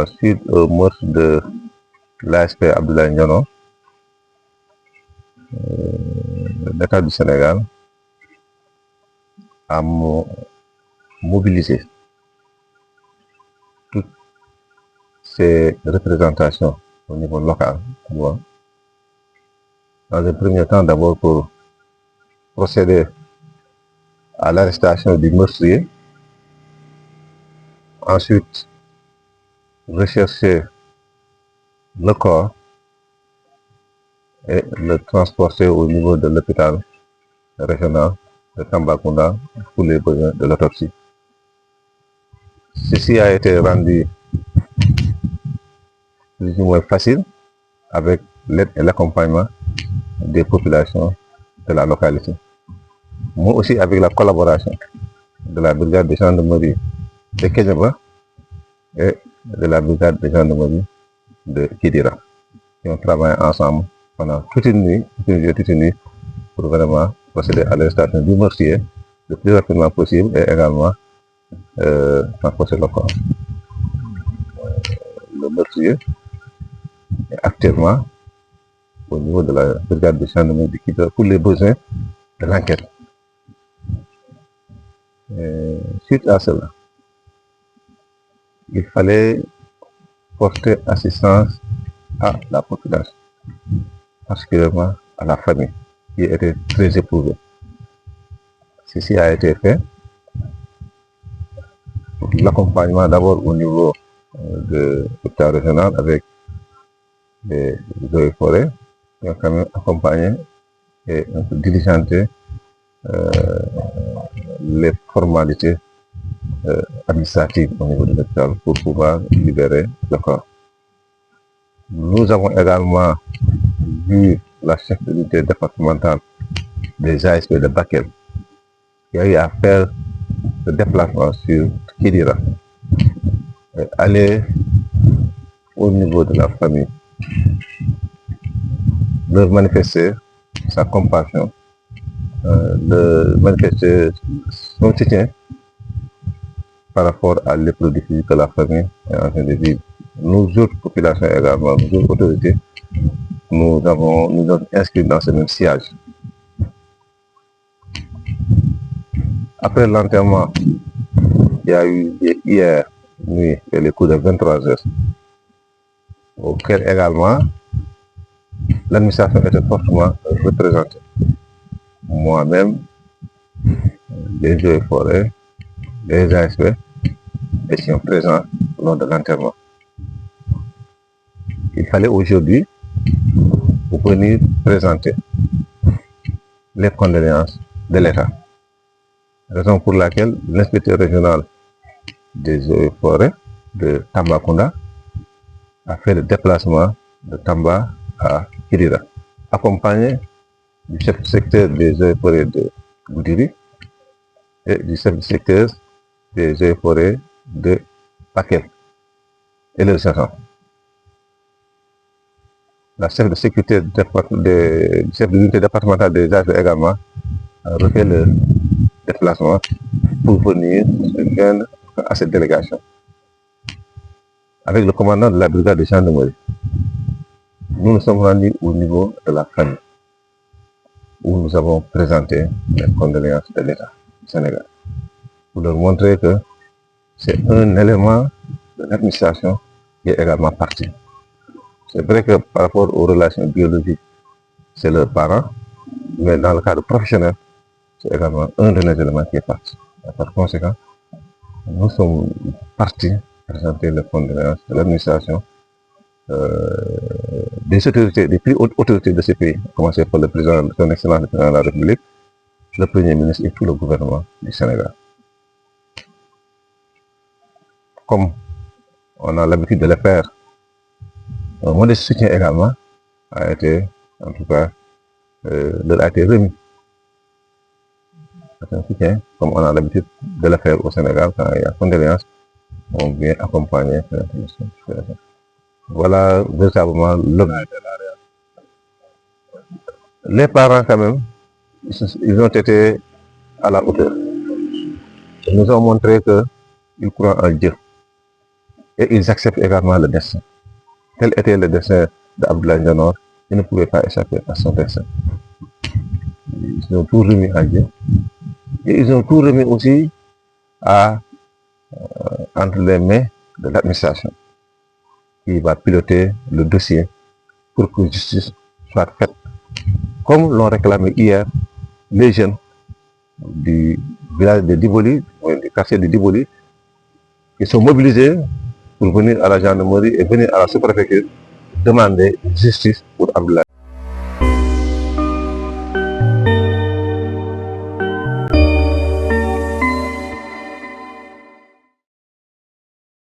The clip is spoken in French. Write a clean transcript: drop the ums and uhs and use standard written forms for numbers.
suite au meurtre de l'ASP Abdoulaye Ndiano, l'État du Sénégal a mobilisé toutes ses représentations au niveau local, dans un premier temps d'abord pour procéder à l'arrestation du meurtrier, ensuite rechercher le corps et le transporter au niveau de l'hôpital régional de Tambacounda pour les besoins de l'autopsie. Ceci a été rendu plus ou moins facile avec l'aide et l'accompagnement des populations de la localité, mais aussi avec la collaboration de la brigade de gendarmerie de Kéniéba et de la brigade de gendarmerie de Kidira, qui ont travaillé ensemble pendant toute une nuit pour vraiment procéder à l'arrestation du meurtrier le plus rapidement possible et également transporter le corps. Le meurtrier est actuellement au niveau de la brigade de gendarmerie de Kidira pour les besoins de l'enquête. Suite à cela, il fallait porter assistance à la population, particulièrement à la famille, qui était très éprouvée. Ceci a été fait pour l'accompagnement d'abord au niveau de l'hôpital régional avec les eaux et forêts, qui ont quand même accompagné et diligenté les formalités administratives au niveau de l'hôpital pour pouvoir libérer le corps. Nous avons également vu la chef de l'unité départementale des ASP de Bakel qui a eu à faire le déplacement sur Kidira, aller au niveau de la famille, leur manifester sa compassion, de manifester son soutien par rapport à l'épreuve difficile que la famille est en train de vivre. Nous autres populations également, nous autres autorités, nous sommes inscrits dans ce même sillage. Après l'enterrement, il y a eu hier nuit, vers les coups de 23 heures, auquel également l'administration était fortement représentée. Moi-même, les eaux et forêts, les ASP étions présents lors de l'enterrement. Il fallait aujourd'hui venir présenter les condoléances de l'État. Raison pour laquelle l'inspecteur régional des eaux et forêts de Tambacounda a fait le déplacement de Tamba à Kidira, accompagné du chef du secteur des eaux et forêts de Goudiri et du chef du secteur des eaux et forêts de Bakel et leurs agents. La chef de sécurité du chef de l'unité départementale des ASP également a refait le déplacement pour venir se joindre à cette délégation. Avec le commandant de la brigade de gendarmerie, nous nous sommes rendus au niveau de la famille, où nous avons présenté les condoléances de l'État du Sénégal, pour leur montrer que c'est un élément de l'administration qui est également parti. C'est vrai que par rapport aux relations biologiques, c'est leurs parents, mais dans le cadre professionnel, c'est également un de nos éléments qui est parti. Par conséquent, nous sommes partis présenter les condoléances de l'administration, des autorités, des plus hautes autorités de ce pays, à commencer par le président, son excellence le président de la République, le Premier ministre et tout le gouvernement du Sénégal. Comme on a l'habitude de le faire, un modeste soutien également a été, en tout cas, leur a été remis. C'est un soutien, comme on a l'habitude de le faire au Sénégal, quand il y a condoléances, on vient accompagner. Voilà véritablement l'objet. Les parents, quand même, ils ont été à la hauteur. Ils nous ont montré qu'ils croient en Dieu. et ils acceptent également le destin. Tel était le destin d'Abdoulaye Ndianor, il ne pouvait pas échapper à son destin. Ils ont tout remis à Dieu. Et ils ont tout remis aussi entre les mains de l'administration qui va piloter le dossier pour que justice soit faite. Comme l'ont réclamé hier les jeunes du village de Diboli, du quartier de Diboli, qui sont mobilisés pour venir à la gendarmerie et venir à la sous-préfecture demander justice pour Abdoulaye.